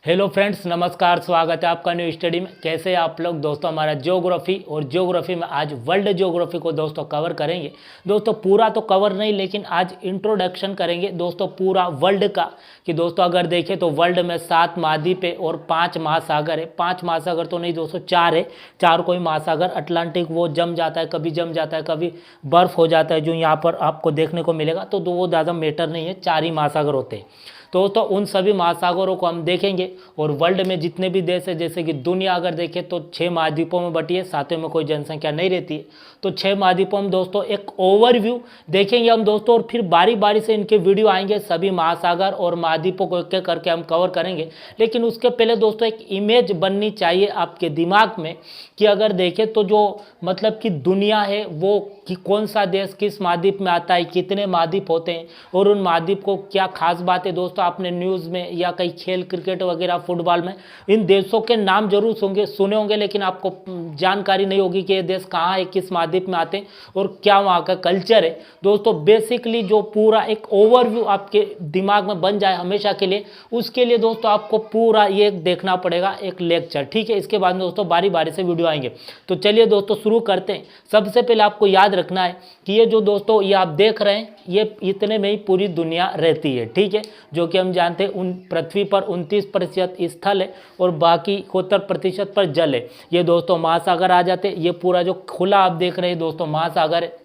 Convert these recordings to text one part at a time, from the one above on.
Hello friends, नमस्कार। स्वागत है आपका न्यू स्टडी में। कैसे हैं आप लोग दोस्तों? हमारा ज्योग्राफी और ज्योग्राफी में आज वर्ल्ड ज्योग्राफी को दोस्तों कवर करेंगे। दोस्तों पूरा तो कवर नहीं, लेकिन आज इंट्रोडक्शन करेंगे दोस्तों पूरा वर्ल्ड का। कि दोस्तों अगर देखें तो वर्ल्ड में 7 महाद्वीप है और 5 महासागर है। 5 महासागर तो नहीं दोस्तों, 4 है। 4 कोई महासागर अटलांटिक वो जम जाता है, कभी जम जाता है, कभी बर्फ़ हो जाता है, जो यहाँ पर आपको देखने को मिलेगा। तो वो ज़्यादा मैटर नहीं है, 4 ही महासागर होते हैं। तो उन सभी महासागरों को हम देखेंगे। और वर्ल्ड में जितने भी देश है, जैसे कि दुनिया अगर देखें तो 6 महाद्वीपों में बटी है, सातों में कोई जनसंख्या नहीं रहती है। तो 6 महाद्वीपों में दोस्तों एक ओवरव्यू देखेंगे हम दोस्तों, और फिर बारी बारी से इनके वीडियो आएंगे। सभी महासागर और महाद्वीपों को एक करके हम कवर करेंगे। लेकिन उसके पहले दोस्तों एक इमेज बननी चाहिए आपके दिमाग में कि अगर देखें तो जो मतलब कि दुनिया है वो कि कौन सा देश किस महाद्वीप में आता है, कितने महाद्वीप होते हैं और उन महाद्वीप को क्या खास बात है। दोस्तों आपने न्यूज़ में या कई खेल क्रिकेट वगैरह फुटबॉल में इन देशों के नाम जरूर सुने होंगे, लेकिन आपको जानकारी नहीं होगी कि ये देश कहाँ है, किस महाद्वीप में आते हैं और क्या वहाँ का कल्चर है। दोस्तों बेसिकली जो पूरा एक ओवरव्यू आपके दिमाग में बन जाए हमेशा के लिए, उसके लिए दोस्तों आपको पूरा ये देखना पड़ेगा एक लेक्चर, ठीक है। इसके बाद दोस्तों बारी बारी से वीडियो आएंगे। तो चलिए दोस्तों शुरू करते हैं। सबसे पहले आपको याद रखना है कि ये जो दोस्तों ये आप देख रहे हैं, ये इतने में ही पूरी दुनिया रहती है, ठीक है। जो कि हम जानते हैं उन पृथ्वी पर 29% स्थल है और बाकी 71% पर जल है। ये दोस्तों महासागर आ जाते हैं। ये पूरा जो खुला आप देख रहे हैं दोस्तों महासागर है।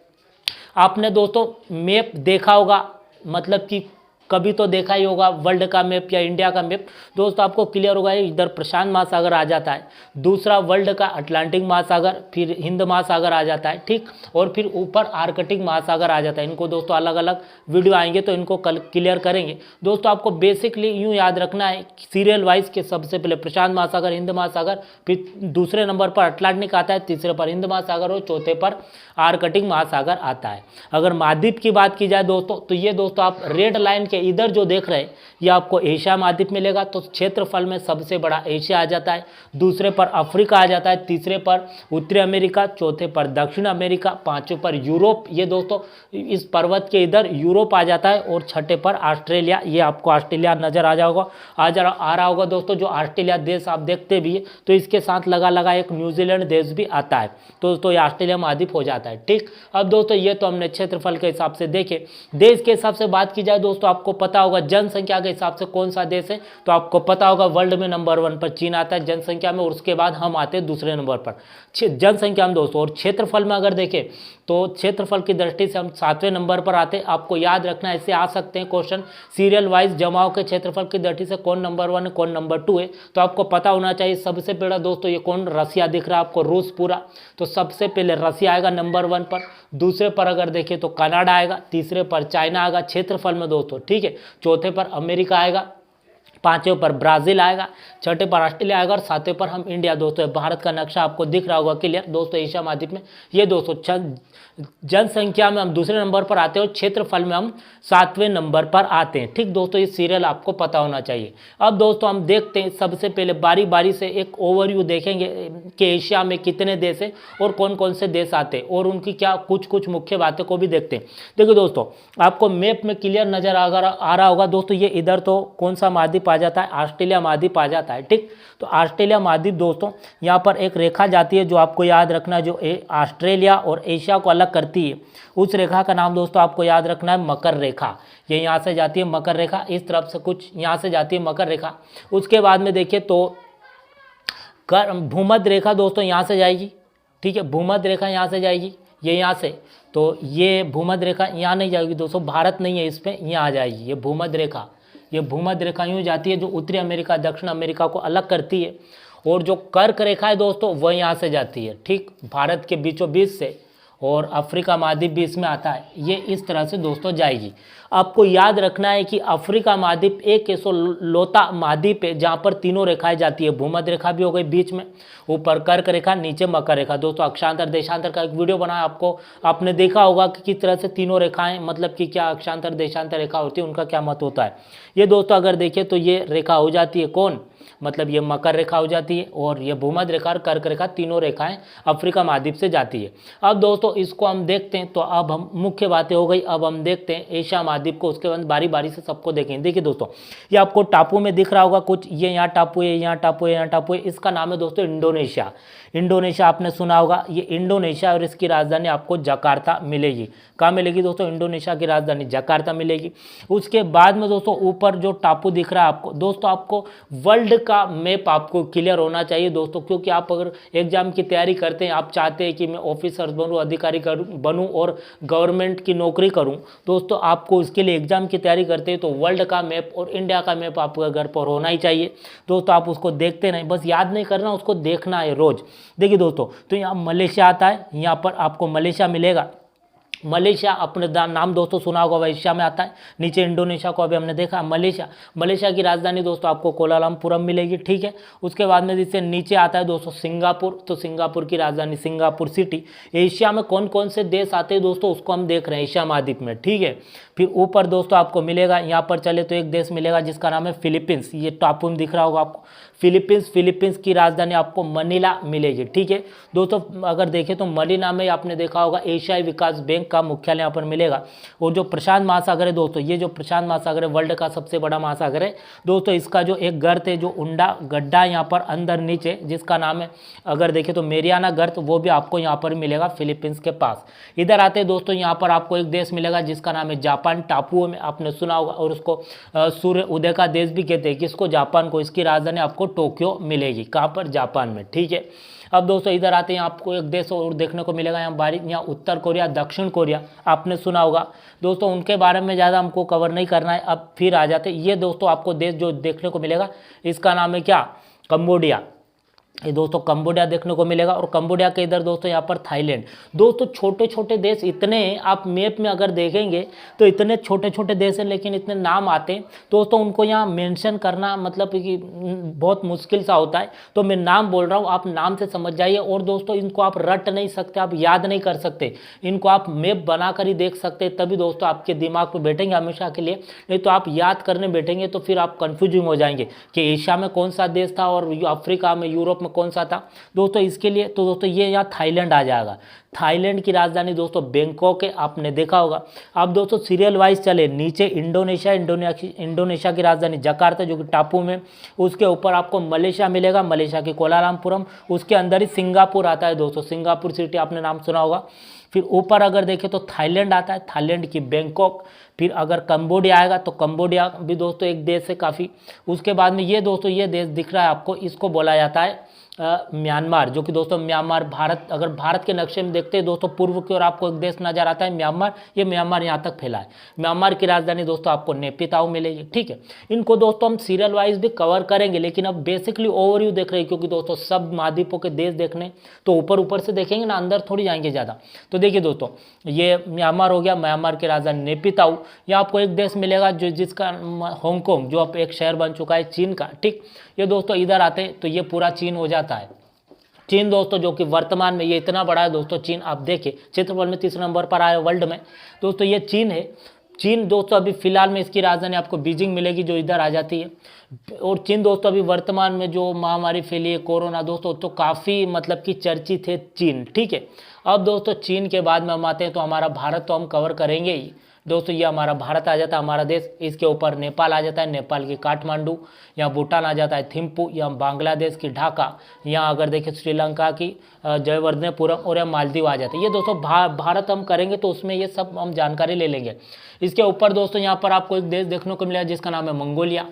आपने दोस्तों मैप देखा होगा, मतलब कि कभी तो देखा ही होगा वर्ल्ड का मैप या इंडिया का मैप। दोस्तों आपको क्लियर होगा, इधर प्रशांत महासागर आ जाता है, दूसरा वर्ल्ड का अटलांटिक महासागर, फिर हिंद महासागर आ जाता है, ठीक। और फिर ऊपर आर्कटिक महासागर आ जाता है। इनको दोस्तों अलग अलग वीडियो आएंगे तो इनको कल क्लियर करेंगे। दोस्तों आपको बेसिकली यूँ याद रखना है सीरियल वाइज के सबसे पहले प्रशांत महासागर, हिंद महासागर, फिर दूसरे नंबर पर अटलांटिक आता है, तीसरे पर हिंद महासागर और चौथे पर आर्कटिक महासागर आता है। अगर महाद्वीप की बात की जाए दोस्तों, तो ये दोस्तों आप रेड लाइन के इधर जो देख रहे हैं ये आपको एशिया महाद्वीप मिलेगा। तो क्षेत्रफल में सबसे बड़ा एशिया आ जाता है, दूसरे पर अफ्रीका आ जाता है, तीसरे पर उत्तरी अमेरिका, चौथे पर दक्षिण अमेरिका, पांचवें पर यूरोप। ये दोस्तों इस पर्वत के इधर यूरोप आ जाता है और छठे पर ऑस्ट्रेलिया। ये आपको ऑस्ट्रेलिया नजर आ जाएगा, आ रहा होगा दोस्तों। जो ऑस्ट्रेलिया देश आप देखते भी है, तो इसके साथ लगा एक न्यूजीलैंड देश भी आता है। तो दोस्तों ये ऑस्ट्रेलिया महाद्वीप हो जाता है, ठीक। अब दोस्तों ये तो हमने क्षेत्रफल के हिसाब से देखे। देश के हिसाब से बात की जाए दोस्तों, आपको पता होगा जनसंख्या के हिसाब से कौन सा देश है। तो आपको पता होगा वर्ल्ड में नंबर 1 पर चीन आता है जनसंख्या में, और उसके बाद हम आते हैं दूसरे नंबर पर जनसंख्या में दोस्तों। और क्षेत्रफल में अगर देखें तो क्षेत्रफल की दृष्टि से हम 7वें नंबर पर आते हैं। आपको याद रखना, ऐसे आ सकते हैं क्वेश्चन सीरियल वाइज जमाओ के क्षेत्रफल की दृष्टि से कौन नंबर 1 है कौन नंबर 2 है। तो आपको पता होना चाहिए सबसे पहला दोस्तों ये कौन, रसिया दिख रहा है आपको, रूस पूरा। तो सबसे पहले रसिया आएगा नंबर 1 पर, दूसरे पर अगर देखें तो कनाडा आएगा, तीसरे पर चाइना आएगा क्षेत्रफल में दोस्तों, ठीक है। चौथे पर अमेरिका आएगा, पांचवें पर ब्राजील आएगा, छठे पर ऑस्ट्रेलिया आएगा और सातवें पर हम इंडिया। दोस्तों भारत का नक्शा आपको दिख रहा होगा क्लियर दोस्तों, एशिया महाद्वीप में। ये दोस्तों जनसंख्या में हम दूसरे नंबर पर आते हैं और क्षेत्रफल में हम 7वें नंबर पर आते हैं, ठीक दोस्तों। ये सीरियल आपको पता होना चाहिए। अब दोस्तों हम देखते हैं, सबसे पहले बारी बारी से एक ओवरव्यू देखेंगे कि एशिया में कितने देश हैं और कौन कौन से देश आते हैं और उनकी क्या कुछ मुख्य बातें को भी देखते हैं। देखिए दोस्तों आपको मैप में क्लियर नजर आ रहा होगा दोस्तों, ये इधर तो कौन सा महाद्वीप आ जाता है, ऑस्ट्रेलिया महाद्वीप आ जाता है, ठीक। तो ऑस्ट्रेलिया महाद्वीप दोस्तों यहाँ पर एक रेखा जाती है जो आपको याद रखना, जो ऑस्ट्रेलिया और एशिया को अलग करती है। उस रेखा का नाम दोस्तों आपको याद रखना है मकर रेखा। ये यहाँ से जाती है मकर रेखा, इस तरफ से कुछ यहाँ से जाती है मकर रेखा। उसके बाद में देखिए तो भूमध्य रेखा दोस्तों यहाँ से जाएगी, ठीक है। भूमध्य रेखा यहाँ से जाएगी, ये यहाँ से, तो ये भूमध्य रेखा यहाँ नहीं जाएगी दोस्तों, भारत नहीं है इस पर, यहाँ आ जाएगी ये भूमध्य रेखा। ये भूमध्य रेखा यूँ जाती है जो उत्तरी अमेरिका दक्षिण अमेरिका को अलग करती है। और जो कर्क रेखा है दोस्तों वह यहाँ से जाती है, ठीक, भारत के बीचों बीच से, और अफ्रीका महाद्वीप भी इसमें आता है। ये इस तरह से दोस्तों जाएगी। आपको याद रखना है कि अफ्रीका महाद्वीप एक ऐसा लोता महाद्वीप है जहाँ पर तीनों रेखाएं जाती है। भूमध्य रेखा भी हो गई बीच में, ऊपर कर्क रेखा, नीचे मकर रेखा। दोस्तों अक्षांतर देशांतर का एक वीडियो बनाया आपको, आपने देखा होगा कि किस तरह से तीनों रेखाएं, मतलब कि क्या अक्षांतर देशांतर रेखा होती है, उनका क्या मत होता है। ये दोस्तों अगर देखें तो ये रेखा हो जाती है कौन, मतलब ये मकर रेखा हो जाती है और ये भूमध्य रेखा और कर्क रेखा तीनों रेखाएं अफ्रीका महाद्वीप से जाती है। अब दोस्तों इसको हम देखते हैं, तो अब हम मुख्य बातें हो गई, अब हम देखते हैं एशिया महाद्वीप को, उसके बाद बारी बारी से सबको देखेंगे। देखिए दोस्तों ये आपको टापू में दिख रहा होगा कुछ, ये यहाँ टापू है, यहाँ टापू है, यहाँ टापू है, इसका नाम है दोस्तों इंडोनेशिया। इंडोनेशिया आपने सुना होगा, ये इंडोनेशिया और इसकी राजधानी आपको जकार्ता मिलेगी। कहाँ मिलेगी दोस्तों? इंडोनेशिया की राजधानी जकार्ता मिलेगी। उसके बाद में दोस्तों ऊपर जो टापू दिख रहा है आपको, दोस्तों आपको वर्ल्ड का मैप आपको क्लियर होना चाहिए दोस्तों, क्योंकि आप अगर एग्जाम की तैयारी करते हैं, आप चाहते हैं कि मैं ऑफिसर बनूं, अधिकारी बनूं और गवर्नमेंट की नौकरी करूं, दोस्तों आपको इसके लिए एग्जाम की तैयारी करते हैं तो वर्ल्ड का मैप और इंडिया का मैप आपके घर पर होना ही चाहिए दोस्तों। आप उसको देखते नहीं, बस याद नहीं करना, उसको देखना है रोज। देखिए दोस्तों तो यहाँ मलेशिया आता है, यहाँ पर आपको मलेशिया मिलेगा। मलेशिया अपने नाम दोस्तों सुना होगा, एशिया में आता है। नीचे इंडोनेशिया को अभी हमने देखा, मलेशिया, मलेशिया की राजधानी दोस्तों आपको कोलालमपुरम मिलेगी, ठीक है। उसके बाद में जिससे नीचे आता है दोस्तों सिंगापुर, तो सिंगापुर की राजधानी सिंगापुर सिटी। एशिया में कौन कौन से देश आते हैं दोस्तों उसको हम देख रहे हैं एशिया महाद्वीप में, ठीक है। फिर ऊपर दोस्तों आपको मिलेगा, यहाँ पर चले तो एक देश मिलेगा जिसका नाम है फिलीपींस, ये टापू में दिख रहा होगा आपको फिलीपींस की राजधानी आपको मनीला मिलेगी, ठीक है दोस्तों। अगर देखें तो मनीला में आपने देखा होगा एशियाई विकास बैंक का मुख्यालय यहाँ पर मिलेगा। और जो प्रशांत महासागर है दोस्तों, ये जो प्रशांत महासागर है वर्ल्ड का सबसे बड़ा महासागर है दोस्तों, इसका जो एक गर्त है, जो उंडा गड्ढा यहाँ पर अंदर नीचे, जिसका नाम है अगर देखें तो मेरियाना गर्त, वो भी आपको यहाँ पर मिलेगा फिलीपींस के पास। इधर आते दोस्तों यहाँ पर आपको एक देश मिलेगा जिसका नाम है जापान, टापुओं में आपने सुना होगा, और उसको सूर्य उदय का देश भी कहते हैं, किसको? जापान को। इसकी राजधानी आपको टोक्यो मिलेगी, कहाँ पर? जापान में, ठीक है। अब दोस्तों इधर आते हैं, आपको एक देश और देखने को मिलेगा यहाँ उत्तर कोरिया, दक्षिण कोरिया आपने सुना होगा दोस्तों, उनके बारे में ज़्यादा हमको कवर नहीं करना है। अब फिर आ जाते ये दोस्तों आपको देश जो देखने को मिलेगा, इसका नाम है क्या? कंबोडिया। ये दोस्तों कंबोडिया देखने को मिलेगा। और कंबोडिया के इधर दोस्तों यहाँ पर थाईलैंड। दोस्तों छोटे छोटे देश इतने हैं, आप मैप में अगर देखेंगे तो इतने छोटे छोटे देश हैं, लेकिन इतने नाम आते हैं दोस्तों, उनको यहाँ मेंशन करना मतलब कि बहुत मुश्किल सा होता है। तो मैं नाम बोल रहा हूँ, आप नाम से समझ जाइए। और दोस्तों इनको आप रट नहीं सकते, आप याद नहीं कर सकते, इनको आप मैप बना कर ही देख सकते हैं, तभी दोस्तों आपके दिमाग में बैठेंगे हमेशा के लिए। नहीं तो आप याद करने बैठेंगे तो फिर आप कन्फ्यूजिंग हो जाएंगे कि एशिया में कौन सा देश था और अफ्रीका में, यूरोप में कौन सा था दोस्तों। इसके लिए तो दोस्तों ये यहाँ थाईलैंड आ जाएगा। थाईलैंड की राजधानी दोस्तों बैंकॉक है, आपने देखा होगा। अब दोस्तों सीरियल वाइज चले, नीचे इंडोनेशिया की राजधानी जकार्ता जो कि टापू में, उसके ऊपर आपको मलेशिया मिलेगा, मलेशिया की कोलालमपुरम, उसके अंदर ही सिंगापुर आता है दोस्तों, सिंगापुर सिटी आपने नाम सुना होगा। फिर ऊपर अगर देखें तो थाईलैंड आता है, थाईलैंड की बैंकॉक। फिर अगर कंबोडिया आएगा तो कंबोडिया भी दोस्तों एक देश है काफ़ी। उसके बाद में ये दोस्तों ये देश दिख रहा है आपको, इसको बोला जाता है म्यांमार, जो कि दोस्तों म्यांमार भारत, अगर भारत के नक्शे में देखते हैं दोस्तों पूर्व की ओर आपको एक देश नजर आता है म्यांमार, ये म्यांमार यहाँ तक फैला है। म्यांमार की राजधानी दोस्तों आपको नेपिताऊ मिलेगी, ठीक है। इनको दोस्तों हम सीरियल वाइज भी कवर करेंगे, लेकिन अब बेसिकली ओवरव्यू देख रहे हैं, क्योंकि दोस्तों सब महाद्वीपों के देश देखने तो ऊपर ऊपर से देखेंगे ना, अंदर थोड़ी जाएंगे ज़्यादा। तो देखिए दोस्तों ये म्यांमार हो गया, म्यांमार की राजधानी नेपिताऊ। यहाँ आपको एक देश मिलेगा जो जिसका हांगकांग, जो अब एक शहर बन चुका है चीन का, ठीक। ये दोस्तों इधर आते तो ये पूरा चीन हो जाता है। चीन दोस्तों जो कि वर्तमान में ये इतना बड़ा है दोस्तों, चीन आप देखिए क्षेत्रफल में तीसरे नंबर पर आया वर्ल्ड में दोस्तों, ये चीन है। चीन दोस्तों अभी फिलहाल में इसकी राजधानी आपको बीजिंग मिलेगी, जो इधर आ जाती है। और चीन दोस्तों अभी वर्तमान में जो महामारी फैली है कोरोना दोस्तों, तो काफ़ी मतलब कि चर्चित है चीन, ठीक है। अब दोस्तों चीन के बाद में हम आते हैं तो हमारा भारत तो हम कवर करेंगे ही दोस्तों, ये हमारा भारत आ जाता है, हमारा देश। इसके ऊपर नेपाल आ जाता है, नेपाल की काठमांडू। यहाँ भूटान आ जाता है थिम्पू। यहाँ बांग्लादेश की ढाका। यहाँ अगर देखें श्रीलंका की जयवर्धनेपुरम। और यहाँ मालदीव आ जाते हैं। ये दोस्तों भारत हम करेंगे तो उसमें ये सब हम जानकारी ले लेंगे। इसके ऊपर दोस्तों यहाँ पर आपको एक देश देखने को मिलेगा जिसका नाम है मंगोलिया,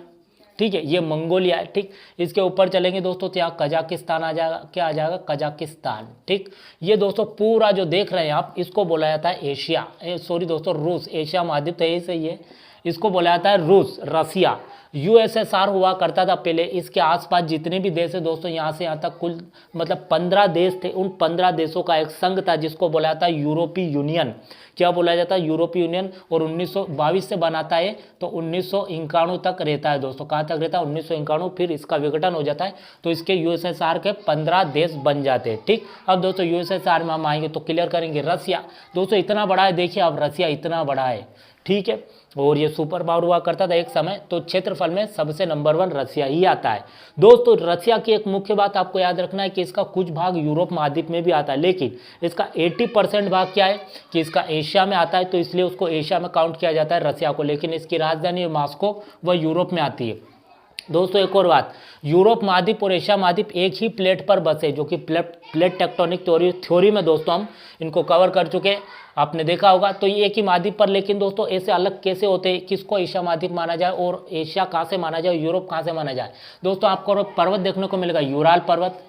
ठीक है, ये मंगोलिया है, ठीक। इसके ऊपर चलेंगे दोस्तों तो यहाँ कजाकिस्तान आ जाएगा, क्या आ जाएगा? कजाकिस्तान, ठीक। ये दोस्तों पूरा जो देख रहे हैं आप, इसको बोला जाता है एशिया, सॉरी दोस्तों रूस। एशिया महाद्वीप तो यही सही है, इसको बोला जाता है रूस, रसिया। यूएसएसआर हुआ करता था पहले। इसके आसपास जितने भी देश है दोस्तों, यहाँ से यहाँ तक कुल मतलब 15 देश थे। उन 15 देशों का एक संघ था जिसको बोला जाता है यूरोपीय यूनियन। क्या बोला जाता है? यूरोपीय यूनियन। और 1922 से बनाता है तो 1991 तक रहता है दोस्तों। कहाँ तक रहता है? 1991। फिर इसका विघटन हो जाता है तो इसके यूएसएसआर के 15 देश बन जाते हैं, ठीक। अब दोस्तों यूएसएसआर में हम आएंगे तो क्लियर करेंगे रसिया। दोस्तों इतना बड़ा है, देखिए अब रसिया इतना बड़ा है, ठीक है। और ये सुपर पावर हुआ करता था एक समय, तो क्षेत्रफल में सबसे नंबर 1 रसिया ही आता है दोस्तों। रसिया की एक मुख्य बात आपको याद रखना है कि इसका कुछ भाग यूरोप महाद्वीप में भी आता है, लेकिन इसका 80% भाग क्या है कि इसका एशिया में आता है, तो इसलिए उसको एशिया में काउंट किया जाता है रसिया को। लेकिन इसकी राजधानी मॉस्को वह यूरोप में आती है दोस्तों। एक और बात, यूरोप महाद्वीप और एशिया महाद्वीप एक ही प्लेट पर बसे, जो कि प्लेट टेक्टोनिक थ्योरी में दोस्तों हम इनको कवर कर चुके हैं, आपने देखा होगा। तो ये एक ही महाद्वीप पर, लेकिन दोस्तों ऐसे अलग कैसे होते हैं, किसको एशिया महाद्वीप माना जाए और एशिया कहाँ से माना जाए, यूरोप कहाँ से माना जाए। दोस्तों आपको पर्वत देखने को मिलेगा, यूराल पर्वत,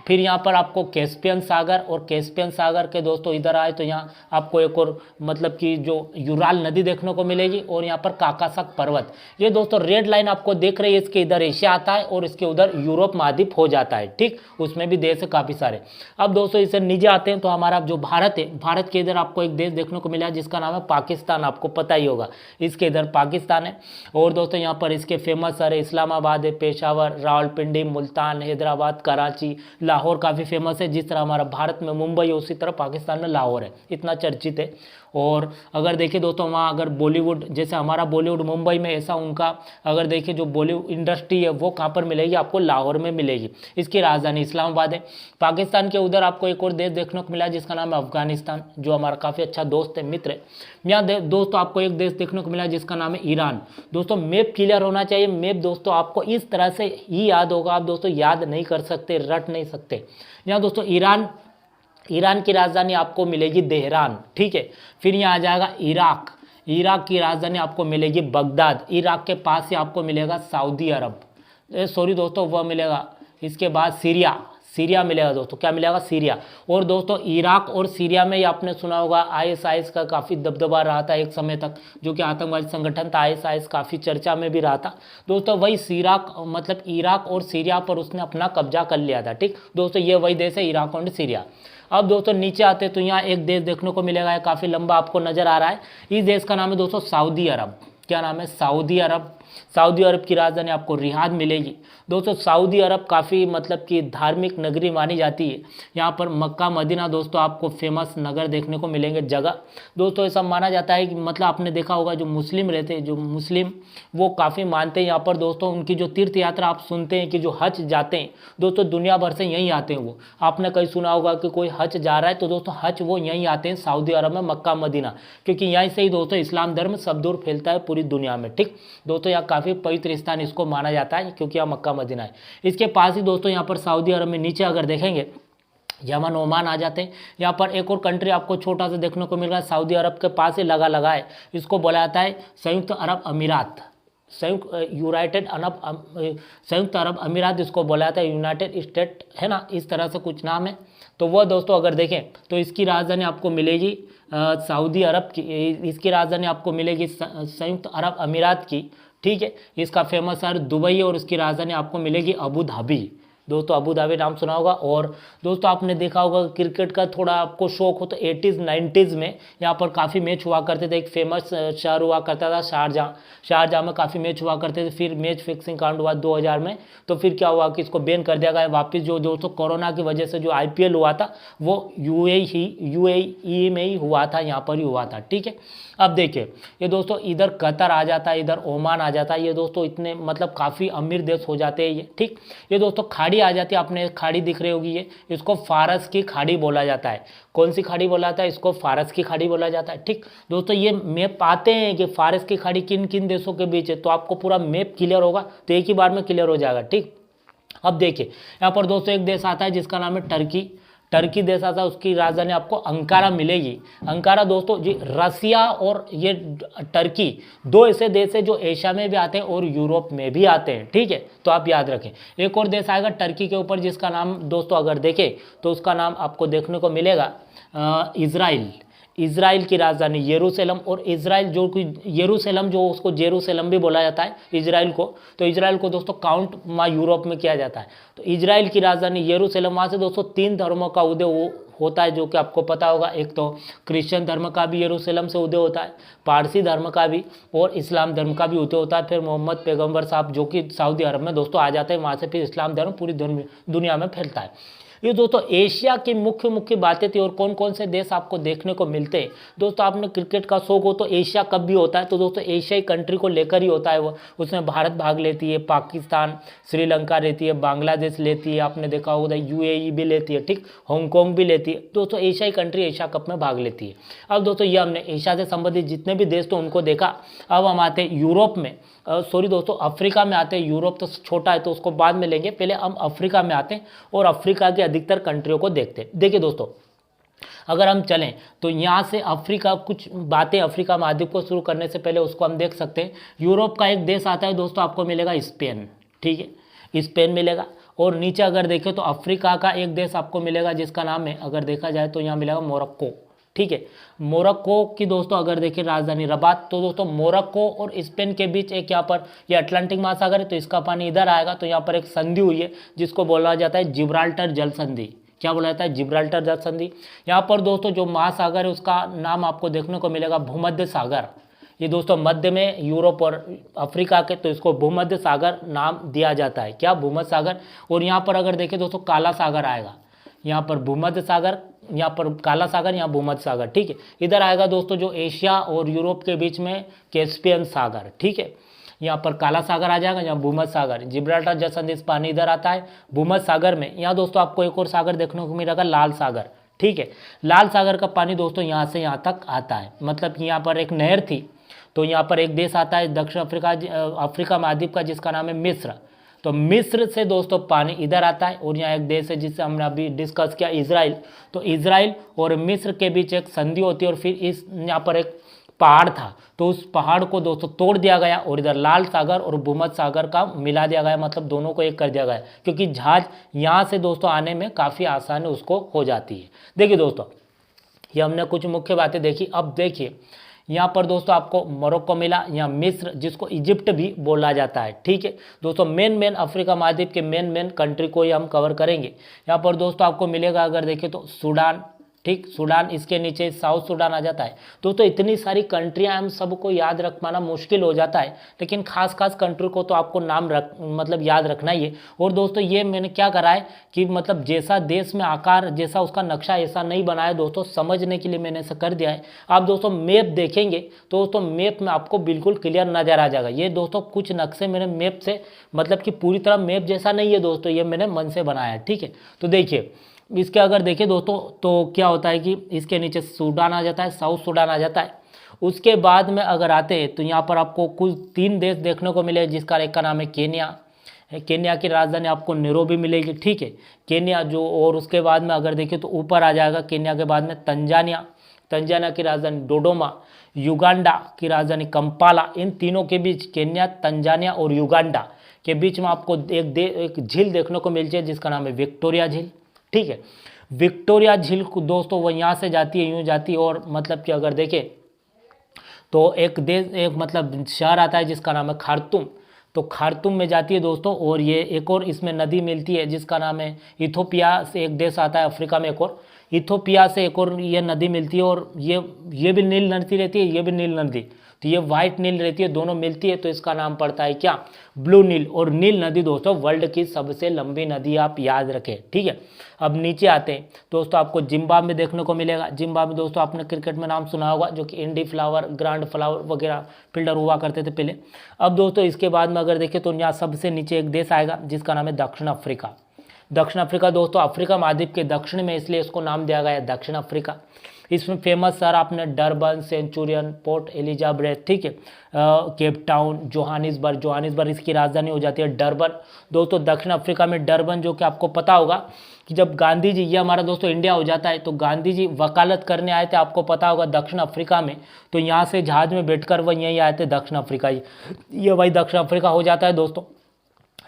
फिर यहाँ पर आपको कैस्पियन सागर, और कैस्पियन सागर के दोस्तों इधर आए तो यहाँ आपको एक और मतलब कि जो यूराल नदी देखने को मिलेगी, और यहाँ पर काकासक पर्वत। ये दोस्तों रेड लाइन आपको देख रही है, इसके इधर एशिया आता है और इसके उधर यूरोप महाद्वीप हो जाता है, ठीक। उसमें भी देश है काफ़ी सारे। अब दोस्तों इसे नीचे आते हैं तो हमारा जो भारत है, भारत के इधर आपको एक देश देखने को मिला है जिसका नाम है पाकिस्तान, आपको पता ही होगा, इसके इधर पाकिस्तान है। और दोस्तों यहाँ पर इसके फेमस शहर इस्लामाबाद है, पेशावर, रावलपिंडी, मुल्तान, हैदराबाद, कराची, लाहौर काफ़ी फेमस है। जिस तरह हमारा भारत में मुंबई है, उसी तरह पाकिस्तान में लाहौर है, इतना चर्चित है। और अगर देखें दोस्तों वहाँ अगर बॉलीवुड, जैसे हमारा बॉलीवुड मुंबई में, ऐसा उनका अगर देखें जो बॉलीवुड इंडस्ट्री है वो कहाँ पर मिलेगी, आपको लाहौर में मिलेगी। इसकी राजधानी इस्लामाबाद है। पाकिस्तान के उधर आपको एक और देश देखने को मिला जिसका नाम है अफगानिस्तान, जो हमारा काफ़ी अच्छा दोस्त है, मित्र है। यहाँ दोस्तों आपको एक देश देखने को मिला जिसका नाम है ईरान। दोस्तों मैप क्लियर होना चाहिए, मैप दोस्तों आपको इस तरह से ही याद होगा, आप दोस्तों याद नहीं कर सकते, रट नहीं सकते। यहाँ दोस्तों ईरान की राजधानी आपको मिलेगी तेहरान, ठीक है। फिर यहाँ आ जाएगा इराक, इराक की राजधानी आपको मिलेगी बगदाद। इराक के पास ही आपको मिलेगा सऊदी अरब, सॉरी दोस्तों वह मिलेगा। इसके बाद सीरिया मिलेगा दोस्तों, क्या मिलेगा, सीरिया। और दोस्तों इराक और सीरिया में ही आपने सुना होगा आईएसआईएस का काफ़ी दबदबा रहा था एक समय तक, जो कि आतंकवादी संगठन था। आईएसआईएस काफ़ी चर्चा में भी रहा था दोस्तों। वही इराक और सीरिया पर उसने अपना कब्जा कर लिया था, ठीक दोस्तों। ये वही देश है, इराक और सीरिया। अब दोस्तों नीचे आते तो यहाँ एक देश देखने को मिलेगा, काफ़ी लंबा आपको नजर आ रहा है। इस देश का नाम है दोस्तों सऊदी अरब। क्या नाम है, सऊदी अरब। सऊदी अरब की राजधानी आपको रियाद मिलेगी दोस्तों। सऊदी अरब काफ़ी मतलब कि धार्मिक नगरी मानी जाती है। यहाँ पर मक्का मदीना दोस्तों आपको फेमस नगर देखने को मिलेंगे, जगह दोस्तों। ऐसा माना जाता है कि मतलब आपने देखा होगा जो मुस्लिम रहते हैं, जो मुस्लिम वो काफ़ी मानते हैं यहाँ पर दोस्तों। उनकी जो तीर्थ यात्रा आप सुनते हैं कि जो हज जाते हैं दोस्तों, दुनिया भर से यहीं आते हैं वो। आपने कहीं सुना होगा कि कोई हज जा रहा है तो दोस्तों हज वो यहीं आते हैं सऊदी अरब में, मक्का मदीना, क्योंकि यहीं से ही दोस्तों इस्लाम धर्म सब दूर फैलता है पूरी दुनिया में, ठीक दोस्तों। यहाँ काफ़ी पवित्र स्थान इसको माना जाता है क्योंकि यहाँ मक्का मदीना है। इसके पास ही दोस्तों यहाँ पर सऊदी अरब में नीचे अगर देखेंगे यमन ओमान आ जाते हैं। यहाँ पर एक और कंट्री आपको छोटा सा देखने को मिल रहा है, सऊदी अरब के पास ही लगा है, इसको बोला जाता है संयुक्त अरब अमीरात, संयुक्त अरब अमीरात इसको बोला जाता है, यूनाइटेड स्टेट है ना, इस तरह से कुछ नाम है। तो वह दोस्तों अगर देखें तो इसकी राजधानी आपको मिलेगी सऊदी अरब की, इसकी राजधानी आपको मिलेगी संयुक्त अरब अमीरात की, ठीक है। इसका फेमस शहर दुबई है और इसकी राजधानी आपको मिलेगी अबू धाबी दोस्तों। अबू धाबी नाम सुना होगा। और दोस्तों आपने देखा होगा क्रिकेट का थोड़ा आपको शौक हो तो 80s 90s में यहाँ पर काफ़ी मैच हुआ करते थे। एक फेमस शहर हुआ करता था शारजाह में काफ़ी मैच हुआ करते थे। फिर मैच फिक्सिंग कांड हुआ 2000 में, तो फिर क्या हुआ कि इसको बैन कर दिया गया वापस। जो दोस्तों कोरोना की वजह से जो IPL हुआ था वो UAE में ही हुआ था, यहाँ पर ही हुआ था, ठीक है। अब देखिए ये दोस्तों इधर कतर आ जाता है, इधर ओमान आ जाता है। ये दोस्तों इतने मतलब काफ़ी अमीर देश हो जाते हैं ये, ठीक। ये दोस्तों खाड़ी आ जाती है, आपने खाड़ी दिख रही होगी, ये इसको फारस की खाड़ी बोला जाता है। कौन सी खाड़ी बोला जाता है, इसको फारस की खाड़ी बोला जाता है, ठीक दोस्तों। ये मैप आते हैं कि फारस की खाड़ी किन किन देशों के बीच है, तो आपको पूरा मैप क्लियर होगा तो एक ही बार में क्लियर हो जाएगा, ठीक। अब देखिए यहाँ पर दोस्तों एक देश आता है जिसका नाम है टर्की देश आता है, उसकी राजधानी आपको अंकारा मिलेगी। अंकारा दोस्तों जी, रसिया और ये टर्की दो ऐसे देश है जो एशिया में भी आते हैं और यूरोप में भी आते हैं, ठीक है। तो आप याद रखें। एक और देश आएगा टर्की के ऊपर जिसका नाम दोस्तों अगर देखें तो उसका नाम आपको देखने को मिलेगा इज़राइल की राजधानी यरूशलेम। और इज़राइल जो कि यरूशलेम जो उसको जेरूशलेम भी बोला जाता है इज़राइल को, तो इज़राइल को दोस्तों काउंट वहाँ यूरोप में किया जाता है। तो इज़राइल की राजधानी यरूशलेम, वहाँ से दोस्तों 3 धर्मों का उदय होता है जो कि आपको पता होगा। एक तो क्रिश्चियन धर्म का भी यरूशलेम से उदय होता है, पारसी धर्म का भी और इस्लाम धर्म का भी उदय होता है। फिर मोहम्मद पैगम्बर साहब जो कि सऊदी अरब में दोस्तों आ जाते हैं, वहाँ से फिर इस्लाम धर्म पूरी दुनिया में फैलता है। ये दोस्तों एशिया की मुख्य मुख्य बातें थी। और कौन कौन से देश आपको देखने को मिलते हैं दोस्तों, आपने क्रिकेट का शौक हो तो एशिया कप भी होता है, तो दोस्तों एशियाई कंट्री को लेकर ही होता है वो। उसमें भारत भाग लेती है, पाकिस्तान, श्रीलंका रहती है, बांग्लादेश लेती है, आपने देखा होगा यूएई भी लेती है, ठीक, हांगकांग भी लेती है। दोस्तों एशियाई कंट्री एशिया कप में भाग लेती है। अब दोस्तों ये हमने एशिया से संबंधित जितने भी देश थे उनको देखा। अब हम आते हैं यूरोप में, सॉरी दोस्तों अफ्रीका में आते हैं। यूरोप तो छोटा है तो उसको बाद में लेंगे, पहले हम अफ्रीका में आते हैं और अफ्रीका की अधिकतर कंट्रियों को देखते हैं। देखिए दोस्तों, अगर हम चलें तो यहाँ से अफ्रीका, कुछ बातें अफ्रीका महाद्वीप को शुरू करने से पहले उसको हम देख सकते हैं। यूरोप का एक देश आता है दोस्तों, आपको मिलेगा स्पेन, ठीक है, स्पेन मिलेगा। और नीचे अगर देखें तो अफ्रीका का एक देश आपको मिलेगा जिसका नाम है, अगर देखा जाए तो यहाँ मिलेगा मोरक्को, ठीक है। मोरक्को की दोस्तों अगर देखें राजधानी रबात, तो दोस्तों मोरक्को और स्पेन के बीच एक यहाँ पर ये अटलांटिक महासागर है, तो इसका पानी इधर आएगा, तो यहाँ पर एक संधि हुई है जिसको बोला जाता है जिब्राल्टर जल संधि। क्या बोला जाता है? जिब्राल्टर जल संधि। यहाँ पर दोस्तों जो महासागर है उसका नाम आपको देखने को मिलेगा भूमध्य सागर। ये दोस्तों मध्य में यूरोप और अफ्रीका के, तो इसको भूमध्य सागर नाम दिया जाता है। क्या? भूमध्य सागर। और यहाँ पर अगर देखें दोस्तों काला सागर आएगा, यहाँ पर भूमध्य सागर, यहाँ पर काला सागर, यहाँ भूमध्य सागर, ठीक है। इधर आएगा दोस्तों जो एशिया और यूरोप के बीच में कैस्पियन सागर, ठीक है। यहाँ पर काला सागर आ जाएगा, यहाँ भूमध्य सागर, जिब्राल्टर जल संधि पानी इधर आता है भूमध्य सागर में। यहाँ दोस्तों आपको एक और सागर देखने को मिलेगा, लाल सागर, ठीक है। लाल सागर का पानी दोस्तों यहाँ से यहाँ तक आता है, मतलब कि यहाँ पर एक नहर थी, तो यहाँ पर एक देश आता है दक्षिण अफ्रीका महाद्वीप का जिसका नाम है मिस्र। तो मिस्र से दोस्तों पानी इधर आता है। और यहाँ एक देश है जिससे हमने अभी डिस्कस किया, इजराइल। तो इजराइल और मिस्र के बीच एक संधि होती है और फिर इस यहाँ पर एक पहाड़ था, तो उस पहाड़ को दोस्तों तोड़ दिया गया और इधर लाल सागर और भूमध्य सागर का मिला दिया गया, मतलब दोनों को एक कर दिया गया, क्योंकि जहाज यहाँ से दोस्तों आने में काफ़ी आसानी उसको हो जाती है। देखिए दोस्तों, ये हमने कुछ मुख्य बातें देखी। अब देखिए यहाँ पर दोस्तों आपको मोरक्को मिला, यहाँ मिस्र जिसको इजिप्ट भी बोला जाता है, ठीक है दोस्तों। मेन अफ्रीका महाद्वीप के मेन कंट्री को ही हम कवर करेंगे। यहाँ पर दोस्तों आपको मिलेगा, अगर देखें तो सूडान, ठीक, सूडान, इसके नीचे साउथ सूडान आ जाता है। दोस्तों इतनी सारी कंट्रियां हम सबको याद रख पाना मुश्किल हो जाता है, लेकिन खास कंट्री को तो आपको नाम मतलब याद रखना ही है। और दोस्तों ये मैंने क्या करा है कि मतलब जैसा देश में आकार, जैसा उसका नक्शा ऐसा नहीं बनाया दोस्तों, समझने के लिए मैंने ऐसा कर दिया है। आप दोस्तों मैप देखेंगे तो दोस्तों मैप में आपको बिल्कुल क्लियर नजर आ जाएगा। ये दोस्तों कुछ नक्शे मेरे मैप से, मतलब कि पूरी तरह मैप जैसा नहीं है दोस्तों, ये मैंने मन से बनाया है, ठीक है। तो देखिए इसके अगर देखें दोस्तों तो क्या होता है कि इसके नीचे सूडान आ जाता है, साउथ सूडान आ जाता है। उसके बाद में अगर आते हैं तो यहाँ पर आपको कुल 3 देश देखने को मिले, जिसका एक का नाम है केन्या। केन्या की राजधानी आपको नैरोबी मिलेगी, ठीक है, केन्या जो। और उसके बाद में अगर देखें तो ऊपर आ जाएगा केन्या के बाद में तंजानिया, तंजानिया की राजधानी डोडोमा, युगांडा की राजधानी कंपाला। इन तीनों के बीच, केन्या, तंजानिया और युगांडा के बीच में आपको एक झील देखने को मिलती है जिसका नाम है विक्टोरिया झील, ठीक है। विक्टोरिया झील को दोस्तों वो यहाँ से जाती है, यूँ जाती है, और मतलब कि अगर देखें तो एक मतलब शहर आता है जिसका नाम है खार्तूम, तो खार्तूम में जाती है दोस्तों। और ये एक और इसमें नदी मिलती है जिसका नाम है इथोपिया से एक देश आता है अफ्रीका में, एक और इथोपिया से एक और ये नदी मिलती है। और ये भी नील नदी रहती है, ये भी नील नदी, तो ये व्हाइट नील रहती है, दोनों मिलती है, तो इसका नाम पड़ता है क्या? ब्लू नील। और नील नदी दोस्तों वर्ल्ड की सबसे लंबी नदी, आप याद रखें, ठीक है। अब नीचे आते हैं दोस्तों, आपको जिम्बाब्वे देखने को मिलेगा। जिम्बाब्वे दोस्तों आपने क्रिकेट में नाम सुना होगा, जो कि इंडी फ्लावर, ग्रांड फ्लावर वगैरह फील्डर हुआ करते थे पहले। अब दोस्तों इसके बाद में अगर देखें तो यहाँ सबसे नीचे एक देश आएगा जिसका नाम है दक्षिण अफ्रीका। दक्षिण अफ्रीका दोस्तों अफ्रीका महाद्वीप के दक्षिण में, इसलिए इसको नाम दिया गया है दक्षिण अफ्रीका। इसमें फेमस शहर आपने डरबन, सेंचुरियन, पोर्ट एलिजाबेथ, ठीक है, केप टाउन, जोहानिसबर्ग इसकी राजधानी हो जाती है डरबन। दोस्तों दक्षिण अफ्रीका में डरबन, जो कि आपको पता होगा कि जब गांधी जी, ये हमारा दोस्तों इंडिया हो जाता है, तो गांधी जी वकालत करने आए थे, आपको पता होगा दक्षिण अफ्रीका में, तो यहाँ से जहाज में बैठकर वह यहीं आए थे दक्षिण अफ्रीका। ये वही दक्षिण अफ्रीका हो जाता है दोस्तों,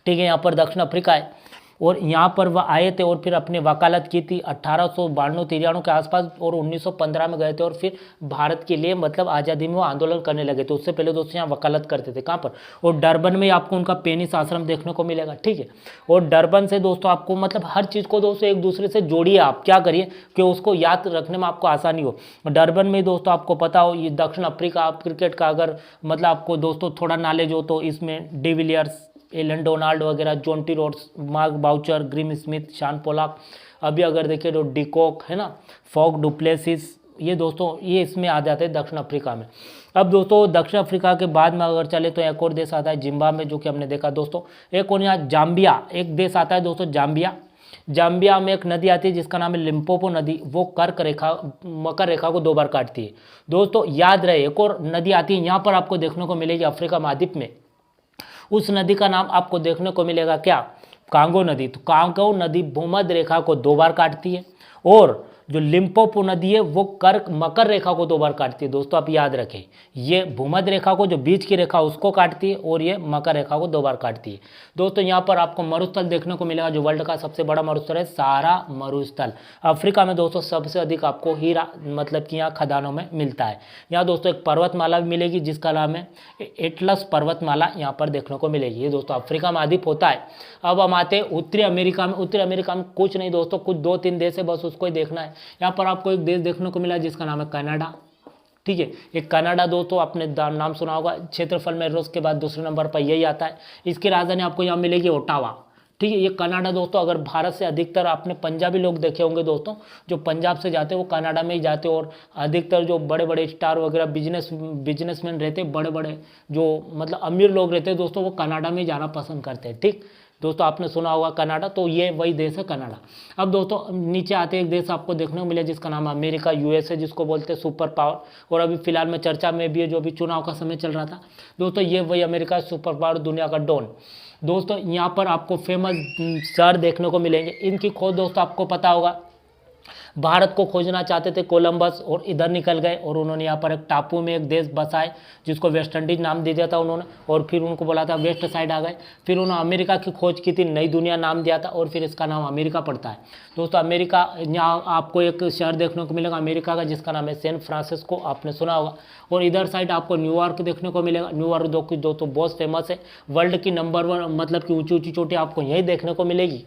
ठीक है। यहाँ पर दक्षिण अफ्रीका है और यहाँ पर वह आए थे और फिर अपनी वकालत की थी 1892-93 के आसपास, और 1915 में गए थे और फिर भारत के लिए मतलब आज़ादी में वो आंदोलन करने लगे थे। उससे पहले दोस्तों यहाँ वकालत करते थे, कहाँ पर? और डरबन में आपको उनका पेनिस आश्रम देखने को मिलेगा, ठीक है। और डरबन से दोस्तों आपको मतलब हर चीज़ को दोस्तों एक दूसरे से जोड़िए, आप क्या करिए कि उसको याद रखने में आपको आसानी हो। डरबन में दोस्तों आपको पता हो, ये दक्षिण अफ्रीका, आप क्रिकेट का अगर मतलब आपको दोस्तों थोड़ा नॉलेज हो तो इसमें डिविलियर्स एलन डोनाल्ड वगैरह, Jonty Rhodes, Mark Boucher, Graeme Smith, Shaun Pollock, अभी अगर देखें तो डिकॉक है ना, फॉग डुप्लेसिस, ये दोस्तों ये इसमें आ जाते हैं दक्षिण अफ्रीका में। अब दोस्तों दक्षिण अफ्रीका के बाद में अगर चले तो एक और देश आता है जिम्बाब्वे, जो कि हमने देखा दोस्तों। एक और यहाँ जाम्बिया एक देश आता है दोस्तों, जाम्बिया। जाम्बिया में एक नदी आती है जिसका नाम है लिम्पोपो नदी, वो मकर रेखा को 2 बार काटती है दोस्तों। याद रहे एक और नदी आती है यहाँ पर आपको देखने को मिलेगी अफ्रीका महाद्वीप में, उस नदी का नाम आपको देखने को मिलेगा क्या, कांगो नदी। तो कांगो नदी भूमध्य रेखा को 2 बार काटती है, और जो लिम्पोपो नदी है वो मकर रेखा को 2 बार काटती है दोस्तों। आप याद रखें, ये भूमध्य रेखा को, जो बीच की रेखा उसको काटती है, और ये मकर रेखा को 2 बार काटती है दोस्तों। यहाँ पर आपको मरुस्थल देखने को मिलेगा, जो वर्ल्ड का सबसे बड़ा मरुस्थल है सहारा मरुस्थल। अफ्रीका में दोस्तों सबसे अधिक आपको हीरा मतलब कि यहाँ खदानों में मिलता है। यहाँ दोस्तों एक पर्वतमाला भी मिलेगी जिसका नाम है एटलस पर्वतमाला, यहाँ पर देखने को मिलेगी। ये दोस्तों अफ्रीका महाद्वीप होता है। अब हम आते हैं उत्तरी अमेरिका में। उत्तरी अमेरिका में कुछ नहीं दोस्तों, कुछ 2-3 देश है बस, उसको ही देखना है। यहाँ पर आपको एक देश देखने को मिला जिसका नाम है कनाडा, ठीक है। एक कनाडा दोस्तों आपने नाम सुना होगा, क्षेत्रफल में रूस के बाद दूसरे नंबर पर यही आता है। इसकी राजधानी आपको यहाँ मिलेगी ओटावा, ठीक है। ये कनाडा दोस्तों, अगर भारत से अधिकतर आपने पंजाबी लोग देखे होंगे दोस्तों, जो पंजाब से जाते हैं वो कनाडा में ही जाते हैं, और अधिकतर जो बड़े बड़े स्टार वगैरह बिजनेसमैन रहते हैं, बड़े बड़े जो मतलब अमीर लोग रहते हैं दोस्तों, वो कनाडा में ही जाना पसंद करते हैं, ठीक दोस्तों। आपने सुना होगा कनाडा, तो ये वही देश है कनाडा। अब दोस्तों नीचे आते एक देश आपको देखने को मिला जिसका नाम अमेरिका, यूएसए, जिसको बोलते हैं सुपर पावर, और अभी फिलहाल में चर्चा में भी है, जो भी चुनाव का समय चल रहा था दोस्तों। ये वही अमेरिका सुपर पावर, दुनिया का डॉन दोस्तों। यहाँ पर आपको फेमस शहर देखने को मिलेंगे, इनकी खोज दोस्तों आपको पता होगा, भारत को खोजना चाहते थे कोलंबस, और इधर निकल गए, और उन्होंने यहाँ पर एक टापू में एक देश बसाए जिसको वेस्ट इंडीज नाम दे दिया था उन्होंने, और फिर उनको बोला था वेस्ट साइड आ गए। फिर उन्होंने अमेरिका की खोज की थी, नई दुनिया नाम दिया था, और फिर इसका नाम अमेरिका पड़ता है दोस्तों। अमेरिका, यहाँ आपको एक शहर देखने को मिलेगा अमेरिका का जिसका नाम है सैन फ्रांसिस्को, आपने सुना होगा। और इधर साइड आपको न्यूयॉर्क देखने को मिलेगा। न्यूयॉर्क दोस्तों बहुत फेमस है, वर्ल्ड की नंबर 1 मतलब कि ऊँची ऊँची चोटी आपको यहीं देखने को मिलेगी।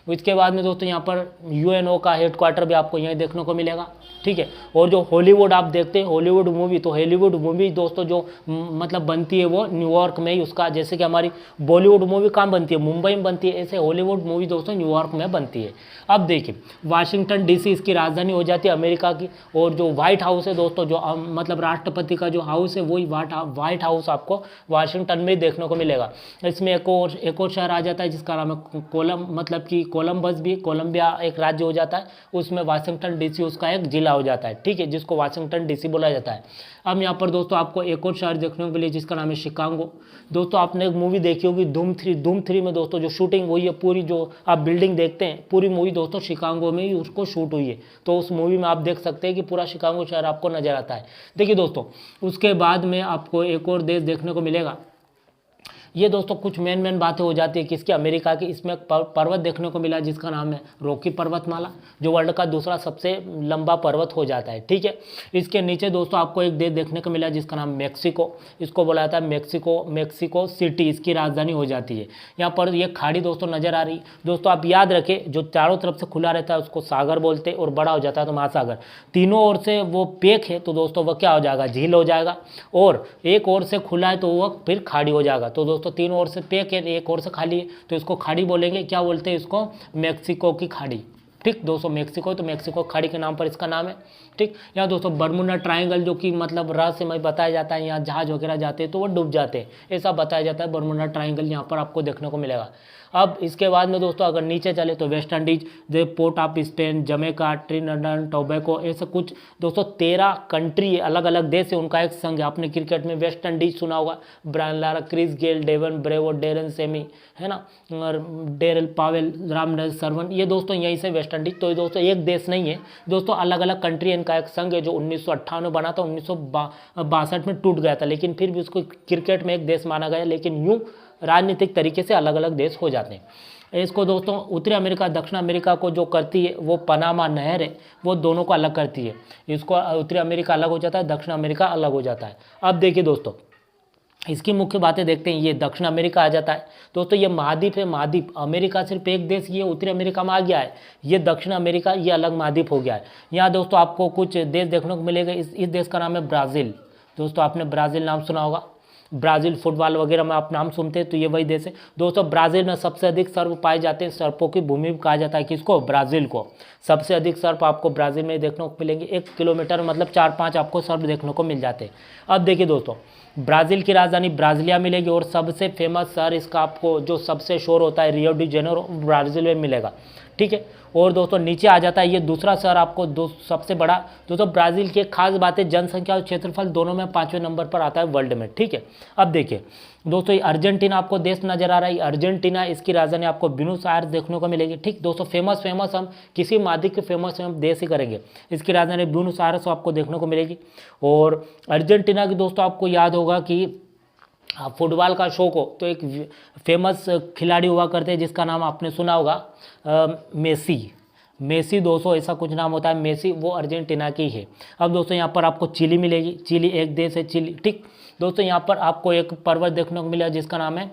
इसके बाद में दोस्तों यहाँ पर यूएनओ का हेडक्वार्टर भी आपको यहीं देखने को मिलेगा, ठीक है। और जो हॉलीवुड आप देखते हैं हॉलीवुड मूवी, तो हॉलीवुड मूवी दोस्तों जो मतलब बनती है वो न्यूयॉर्क में ही उसका, जैसे कि हमारी बॉलीवुड मूवी कहाँ बनती है, मुंबई में बनती है, ऐसे हॉलीवुड मूवी दोस्तों न्यूयॉर्क में बनती है। अब देखिए वाशिंगटन डीसी इसकी राजधानी हो जाती है अमेरिका की, और जो व्हाइट हाउस है दोस्तों, जो मतलब राष्ट्रपति का जो हाउस है वही व्हाइट हाउस आपको वाशिंगटन में देखने को मिलेगा। इसमें एक और शहर आ जाता है जिसका नाम है मतलब कि कोलंबस, भी कोलंबिया एक राज्य हो जाता है, उसमें वाशिंगटन डीसी उसका एक जिला हो जाता है, ठीक है, जिसको वाशिंगटन डीसी बोला जाता है। अब यहाँ पर दोस्तों आपको एक और शहर देखने को मिले जिसका नाम है शिकागो। दोस्तों आपने एक मूवी देखी होगी धूम 3 में दोस्तों जो शूटिंग हुई है पूरी, जो आप बिल्डिंग देखते हैं पूरी मूवी दोस्तों शिकागो में ही उसको शूट हुई है। तो उस मूवी में आप देख सकते हैं कि पूरा शिकागो शहर आपको नजर आता है। देखिए दोस्तों उसके बाद में आपको एक और देश देखने को मिलेगा। ये दोस्तों कुछ मेन बातें हो जाती है किसकी, अमेरिका की। इसमें पर्वत देखने को मिला जिसका नाम है रॉकी पर्वतमाला, जो वर्ल्ड का दूसरा सबसे लंबा पर्वत हो जाता है, ठीक है। इसके नीचे दोस्तों आपको एक देश देखने को मिला जिसका नाम मेक्सिको, इसको बोला जाता है मेक्सिको सिटी, इसकी राजधानी हो जाती है। यहाँ पर ये खाड़ी दोस्तों नजर आ रही दोस्तों। आप याद रखें जो चारों तरफ से खुला रहता है उसको सागर बोलते हैं, और बड़ा हो जाता है तो महासागर। तीनों ओर से वो पेक है तो दोस्तों वह क्या हो जाएगा, झील हो जाएगा, और एक ओर से खुला है तो वह फिर खाड़ी हो जाएगा। तो दोस्तों तीनों ओर से पेक है, एक ओर से खाली है, तो इसको खाड़ी बोलेंगे। क्या बोलते हैं इसको, मेक्सिको की खाड़ी, ठीक दोस्तों। मेक्सिको तो मेक्सिको खाड़ी के नाम पर इसका नाम है, ठीक। यहाँ दोस्तों बर्मुडा ट्रायंगल जो कि मतलब रहस्यमय बताया जाता है, यहाँ जहाज वगैरह जाते हैं तो वो डूब जाते हैं, ऐसा बताया जाता है। बर्मुडा ट्रायंगल यहाँ पर आपको देखने को मिलेगा। अब इसके बाद में दोस्तों अगर नीचे चले तो वेस्ट इंडीज, जो port of Spain, Jamaica, Trinidad Tobago, ऐसे कुछ दोस्तों 13 कंट्री अलग अलग देश है, उनका एक संघ है। आपने क्रिकेट में वेस्ट इंडीज सुना होगा, Brian Lara, Chris Gayle, Dwayne Bravo, Darren Sammy, है ना, और डेरल पावेल, रामनरेश सरवन, ये दोस्तों यहीं से वेस्ट इंडीज। तो ये दोस्तों एक देश नहीं है दोस्तों, अलग अलग कंट्री इनका एक संघ है जो 1958 में बना था, 1962 में टूट गया था, लेकिन फिर भी उसको क्रिकेट में एक देश माना गया। लेकिन यूँ राजनीतिक तरीके से अलग अलग देश हो जाते हैं। इसको दोस्तों उत्तरी अमेरिका दक्षिण अमेरिका को जो करती है वो पनामा नहर है, वो दोनों को अलग करती है। इसको उत्तरी अमेरिका अलग हो जाता है, दक्षिण अमेरिका अलग हो जाता है। अब देखिए दोस्तों इसकी मुख्य बातें देखते हैं। ये दक्षिण अमेरिका आ जाता है दोस्तों, ये महाद्वीप है, महाद्वीप। अमेरिका सिर्फ एक देश, ये उत्तरी अमेरिका में आ गया है, ये दक्षिण अमेरिका ये अलग महाद्वीप हो गया है। यहाँ दोस्तों आपको कुछ देश देखने को मिलेगा। इस देश का नाम है ब्राज़ील दोस्तों, आपने ब्राज़ील नाम सुना होगा। ब्राज़ील फुटबॉल वगैरह में आप नाम सुनते हैं तो ये वही देश है दोस्तों। ब्राज़ील में सबसे अधिक सर्प पाए जाते हैं, सर्पों की भूमि कहा जाता है किसको, ब्राज़ील को। सबसे अधिक सर्प आपको ब्राज़ील में देखने को मिलेंगे, 1 किलोमीटर मतलब 4-5 आपको सर्प देखने को मिल जाते हैं। अब देखिए दोस्तों, ब्राज़ील की राजधानी ब्राज़िलिया मिलेगी और सबसे फेमस शहर इसका आपको जो सबसे शोर होता है रियो डी जेनेरो ब्राज़ील में मिलेगा, ठीक है। और दोस्तों नीचे आ जाता है ये दूसरा शहर आपको सबसे बड़ा दोस्तों ब्राज़ील की एक खास बात है, जनसंख्या और क्षेत्रफल दोनों में 5वें नंबर पर आता है वर्ल्ड में, ठीक है। अब देखिए दोस्तों, ये अर्जेंटीना आपको देश नजर आ रहा है, अर्जेंटीना, इसकी राजधानी आपको ब्यूनस आयर्स देखने को मिलेगी, ठीक दोस्तों। फेमस हम किसी महाद्वीप के फेमस हम देश ही करेंगे, इसकी राजधानी ब्यूनस आयर्स आपको देखने को मिलेगी। और अर्जेंटीना की दोस्तों आपको याद होगा कि फुटबॉल का शौक हो तो एक फेमस खिलाड़ी हुआ करते हैं जिसका नाम आपने सुना होगा, मेसी दोस्तों, ऐसा कुछ नाम होता है मेसी, वो अर्जेंटीना की है। अब दोस्तों यहाँ पर आपको चिली मिलेगी, चिली एक देश है चिली, ठीक दोस्तों। यहाँ पर आपको एक पर्वत देखने को मिलेगा जिसका नाम है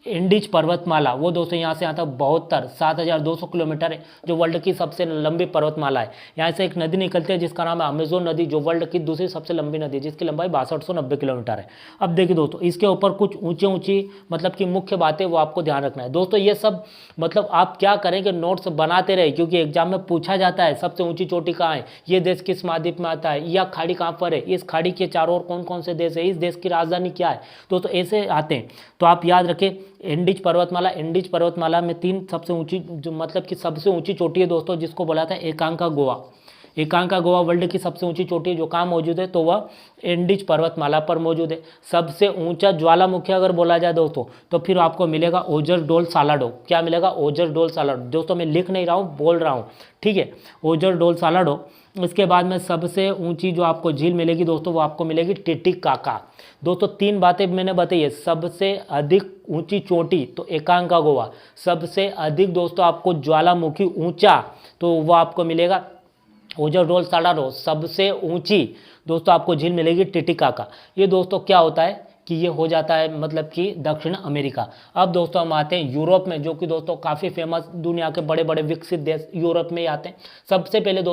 इंडीज पर्वतमाला, वो दोस्तों यहाँ से आता है 72,7,200 किलोमीटर है, जो वर्ल्ड की सबसे लंबी पर्वतमाला है। यहाँ से एक नदी निकलती है जिसका नाम है अमेजोन नदी, जो वर्ल्ड की दूसरी सबसे लंबी नदी है, जिसकी लंबाई 6290 किलोमीटर है। अब देखिए दोस्तों, इसके ऊपर कुछ ऊंची मतलब कि मुख्य बातें वो आपको ध्यान रखना है दोस्तों। ये सब मतलब आप क्या करेंगे, नोट्स बनाते रहे, क्योंकि एग्जाम में पूछा जाता है सबसे ऊंची चोटी कहाँ है, ये देश किस महाद्वीप में आता है, या खाड़ी कहाँ पर है, इस खाड़ी के चारों ओर कौन कौन से देश है, इस देश की राजधानी क्या है दोस्तों, ऐसे आते हैं। तो आप याद रखें इंडीज पर्वतमाला में 3 सबसे ऊंची जो मतलब कि सबसे ऊंची चोटी है दोस्तों, जिसको बोला था एकांका गोवा वर्ल्ड की सबसे ऊंची चोटी है, जो कहाँ मौजूद है तो वह इंडीज पर्वतमाला पर मौजूद है। सबसे ऊंचा ज्वालामुखी अगर बोला जाए दोस्तों तो फिर आपको मिलेगा ओजर डोल सालाडो। क्या मिलेगा, ओजर डोल सालाडो दोस्तों, मैं लिख नहीं रहा हूँ बोल रहा हूँ, ठीक है, ओजर डोल सालाडो। इसके बाद में सबसे ऊंची जो आपको झील मिलेगी दोस्तों वो आपको मिलेगी टिटिकाका। दोस्तों 3 बातें मैंने बताई है, सबसे अधिक ऊंची चोटी तो एकांका गोवा, सबसे अधिक दोस्तों आपको ज्वालामुखी ऊंचा तो वो आपको मिलेगा ओजर डोल सालाडो, सबसे ऊंची दोस्तों आपको झील मिलेगी टिटिकाका। ये दोस्तों क्या होता है कि ये हो जाता है मतलब कि दक्षिण अमेरिका। अब दोस्तों हम आते हैं यूरोप में, जो कि दोस्तों काफ़ी फेमस दुनिया के बड़े बड़े विकसित देश यूरोप में ही आते हैं। सबसे पहले दोस्तों